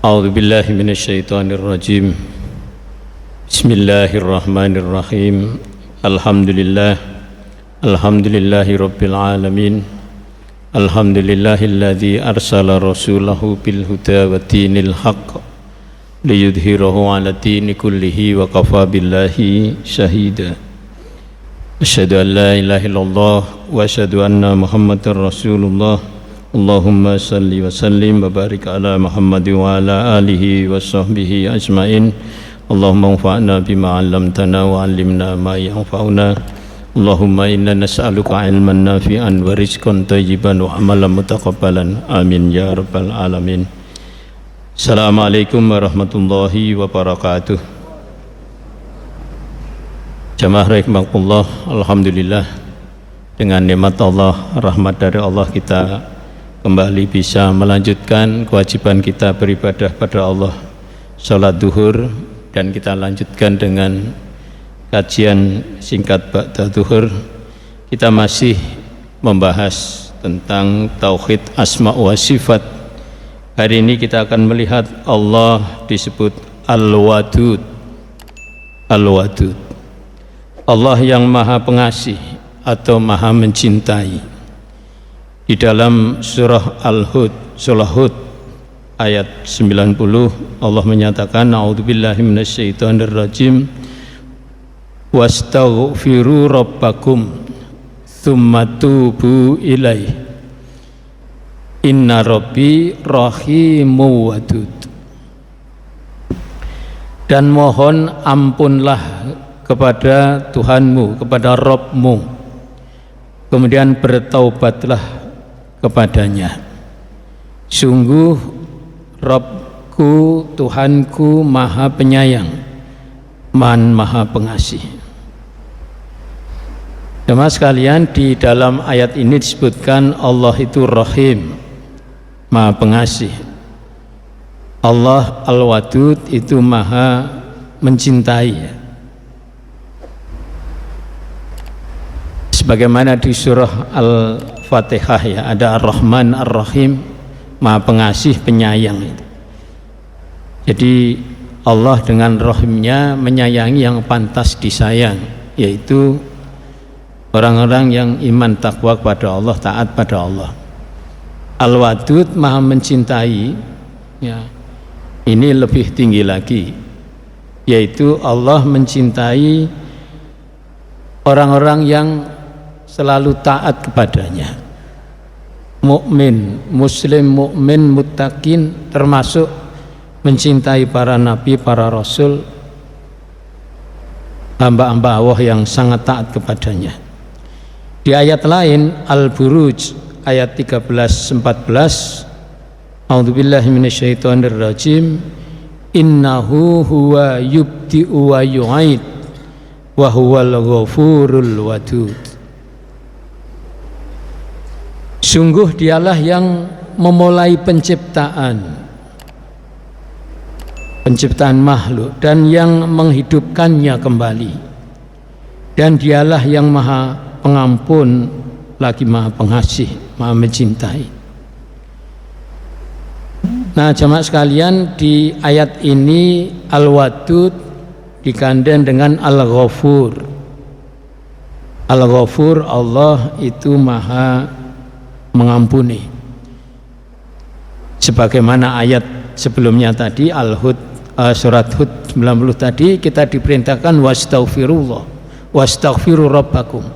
A'udzu billahi minasyaitonir rajim. Bismillahirrahmanirrahim. Alhamdulillahi rabbil alamin. Alhamdulillahilladzi arsala rasulahu bil huda wa dinil haqq liyudhhirahu 'ala dini kullihi wa kafa billahi syahida. Asyhadu an la ilaha illallah wa asyhadu anna Muhammadar Rasulullah. Allahumma salli wa sallim wa barik ala Muhammad wa ala alihi wa sahbihi ajmain. Allahumma anfa'na bima 'allamtana wa 'allimna ma yanfa'una. Allahumma inna nas'aluka ilman nafi'an wa rizqan thayyiban wa amalan mutaqabbalan. Amin ya rabbal alamin. Assalamualaikum warahmatullahi wabarakatuh. Jamaah rahimakumullah, alhamdulillah dengan nikmat Allah, rahmat dari Allah kita kembali bisa melanjutkan kewajiban kita beribadah pada Allah, sholat duhur, dan kita lanjutkan dengan kajian singkat ba'da duhur. Kita masih membahas tentang tauhid asma wa sifat. Hari ini kita akan melihat Allah disebut Al-Wadud. Al-Wadud, Allah yang maha pengasih atau maha mencintai. Di dalam surah Al-Hud, surah Hud ayat 90, Allah menyatakan a'udzubillahi minasyaitonir rajim wastaghfiru rabbakum tsumma tubu ilaihi inna rabbi rahimu wadud. Dan mohon ampunlah kepada Tuhanmu, kepada Rabbmu, kemudian bertaubatlah kepadanya. Sungguh Rabbku, Tuhanku maha penyayang, maha pengasih. Jemaah sekalian, di dalam ayat ini disebutkan Allah itu Rahim, maha pengasih. Allah Al-Wadud itu maha mencintai. Sebagaimana di surah Al-Fatihah ya, ada Ar-Rahman Ar-Rahim, maha pengasih penyayang itu. Jadi Allah dengan rahimnya menyayangi yang pantas disayang, yaitu orang-orang yang iman takwa kepada Allah, taat pada Allah. Al-Wadud maha mencintai ya, ini lebih tinggi lagi, yaitu Allah mencintai orang-orang yang selalu taat kepadanya, mukmin, muslim, mukmin, muttaqin, termasuk mencintai para nabi, para rasul, hamba-hamba Allah yang sangat taat kepadanya. Di ayat lain Al-Buruj ayat 13-14, a'udzubillahi minasyaitonir rajim, innahu huwa yubdi'u wa yu'id wa huwal ghafurul wadud. Sungguh dialah yang memulai penciptaan makhluk dan yang menghidupkannya kembali, dan dialah yang maha pengampun lagi maha pengasih, maha mencintai. Nah jemaah sekalian, di ayat ini Al-Wadud digandeng dengan Al-Ghafur. Al-Ghafur, Allah itu maha mengampuni. Sebagaimana ayat sebelumnya tadi Al-Hud, surat Hud 90 tadi, kita diperintahkan wastaghfirullah, wastaghfiru rabbakum,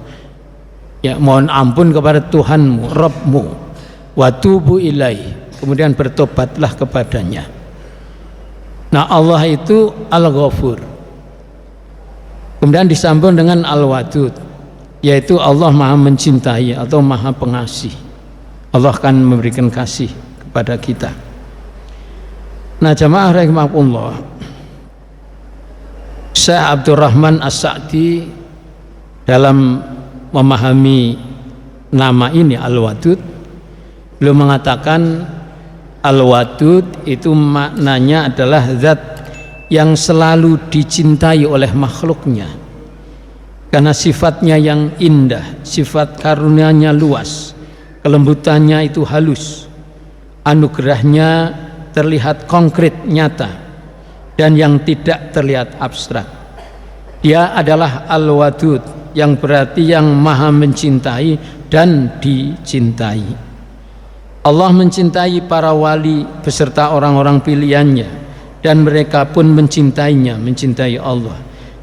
ya, mohon ampun kepada Tuhanmu, Rabbmu, watubu ilaihi, kemudian bertobatlah kepadanya. Nah Allah itu Al-Ghafur, kemudian disambung dengan Al-Wadud, yaitu Allah maha mencintai atau maha pengasih. Allah akan memberikan kasih kepada kita. Nah jamaah rahimakumullah, Syekh Abdurrahman As-Sa'di dalam memahami nama ini Al-Wadud, beliau mengatakan Al-Wadud itu maknanya adalah zat yang selalu dicintai oleh makhluknya karena sifatnya yang indah, sifat karunia-Nya luas, kelembutannya itu halus, anugerahnya terlihat konkret, nyata, dan yang tidak terlihat abstrak. Dia adalah Al-Wadud, yang berarti yang maha mencintai dan dicintai. Allah mencintai para wali beserta orang-orang pilihannya, dan mereka pun mencintainya, mencintai Allah.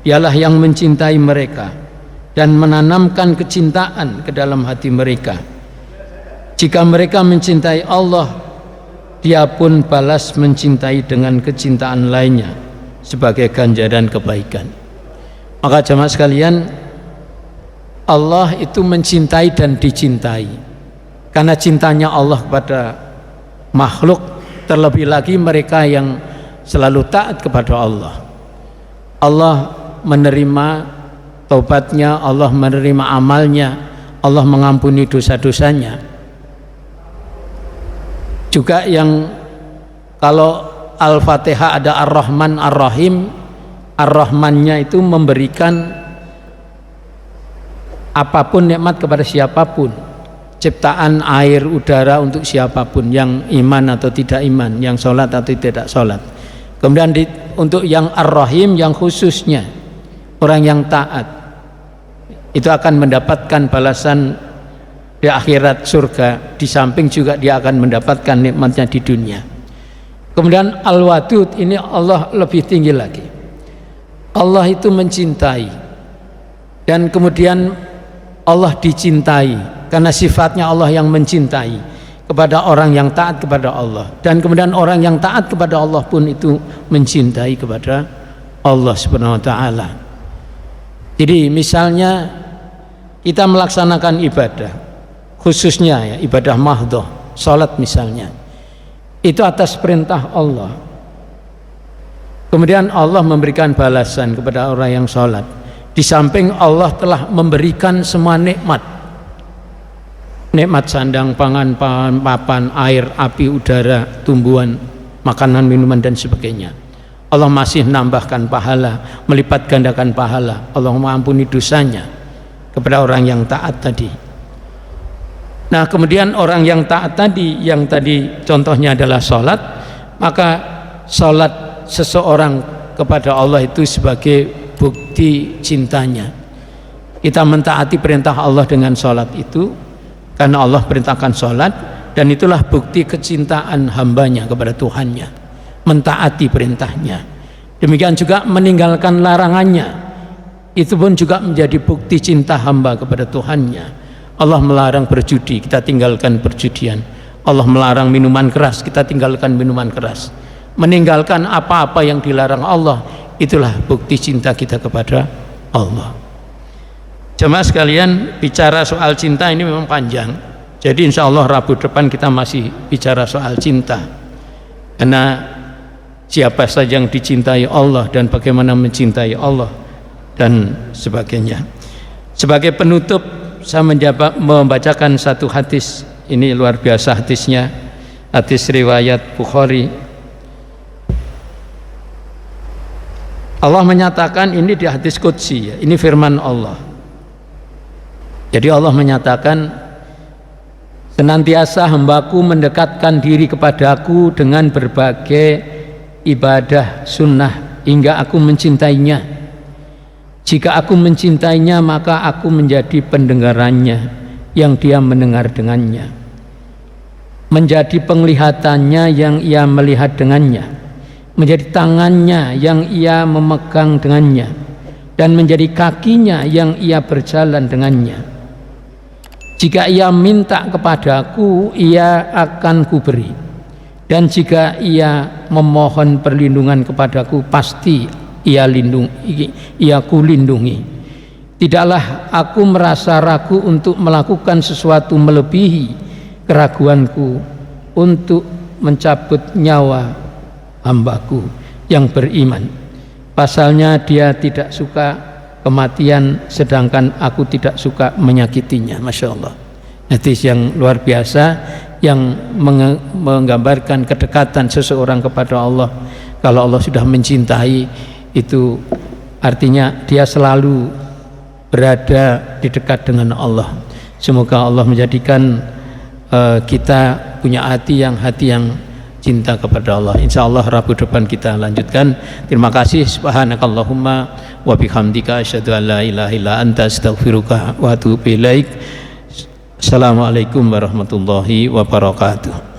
Dialah yang mencintai mereka dan menanamkan kecintaan ke dalam hati mereka. Jika mereka mencintai Allah, Dia pun balas mencintai dengan kecintaan lainnya sebagai ganjaran kebaikan. Maka jemaah sekalian, Allah itu mencintai dan dicintai. Karena cintanya Allah kepada makhluk, terlebih lagi mereka yang selalu taat kepada Allah. Allah menerima taubatnya, Allah menerima amalnya, Allah mengampuni dosa-dosanya. Juga yang kalau Al-Fatihah ada Ar-Rahman Ar-Rahim, Ar-Rahmannya itu memberikan apapun nikmat kepada siapapun, ciptaan air, udara untuk siapapun, yang iman atau tidak iman, yang sholat atau tidak sholat. Kemudian untuk yang Ar-Rahim, yang khususnya orang yang taat, itu akan mendapatkan balasan di akhirat surga, di samping juga dia akan mendapatkan nikmatnya di dunia. Kemudian Al-Wadud ini Allah lebih tinggi lagi. Allah itu mencintai, dan kemudian Allah dicintai karena sifatnya Allah yang mencintai kepada orang yang taat kepada Allah, dan kemudian orang yang taat kepada Allah pun itu mencintai kepada Allah Subhanahu wa taala. Jadi misalnya kita melaksanakan ibadah, khususnya ya ibadah mahdhah, salat misalnya, itu atas perintah Allah. Kemudian Allah memberikan balasan kepada orang yang sholat. Di samping Allah telah memberikan semua nikmat, nikmat sandang, pangan, papan, air, api, udara, tumbuhan, makanan, minuman, dan sebagainya. Allah masih menambahkan pahala, melipat gandakan pahala. Allah mengampuni dosanya kepada orang yang taat tadi. Nah, kemudian orang yang taat tadi, yang tadi contohnya adalah sholat, maka sholat seseorang kepada Allah itu sebagai bukti cintanya. Kita mentaati perintah Allah dengan sholat itu karena Allah perintahkan sholat, dan itulah bukti kecintaan hambanya kepada Tuhannya, mentaati perintahnya. Demikian juga meninggalkan larangannya, itu pun juga menjadi bukti cinta hamba kepada Tuhannya. Allah melarang berjudi, kita tinggalkan perjudian. Allah melarang minuman keras, kita tinggalkan minuman keras. Meninggalkan apa-apa yang dilarang Allah, itulah bukti cinta kita kepada Allah. Jemaah sekalian, bicara soal cinta ini memang panjang. Jadi insya Allah Rabu depan kita masih bicara soal cinta, karena siapa saja yang dicintai Allah dan bagaimana mencintai Allah dan sebagainya. Sebagai penutup, saya membacakan satu hadis. Ini luar biasa hadisnya, hadis riwayat Bukhari. Allah menyatakan, ini di hadis qudsi ya, ini firman Allah. Jadi Allah menyatakan, senantiasa hambaku mendekatkan diri kepadaku dengan berbagai ibadah sunnah hingga aku mencintainya. Jika aku mencintainya, maka aku menjadi pendengarannya yang dia mendengar dengannya, menjadi penglihatannya yang ia melihat dengannya, menjadi tangannya yang ia memegang dengannya, dan menjadi kakinya yang ia berjalan dengannya. Jika ia minta kepadaku, ia akan kuberi, dan jika ia memohon perlindungan kepadaku, pasti ia kulindungi. Tidaklah aku merasa ragu untuk melakukan sesuatu melebihi keraguanku untuk mencabut nyawa hambaku yang beriman. Pasalnya dia tidak suka kematian, sedangkan aku tidak suka menyakitinya. Masya Allah, hadis yang luar biasa yang menggambarkan kedekatan seseorang kepada Allah. Kalau Allah sudah mencintai, itu artinya dia selalu berada di dekat dengan Allah. Semoga Allah menjadikan kita punya hati yang cinta kepada Allah. Insya Allah Rabu depan kita lanjutkan. Terima kasih. Subhanakallahumma wa bihamdika asyhadu an la ilaha illa anta astaghfiruka wa atubu ilaik. Assalamualaikum warahmatullahi wabarakatuh.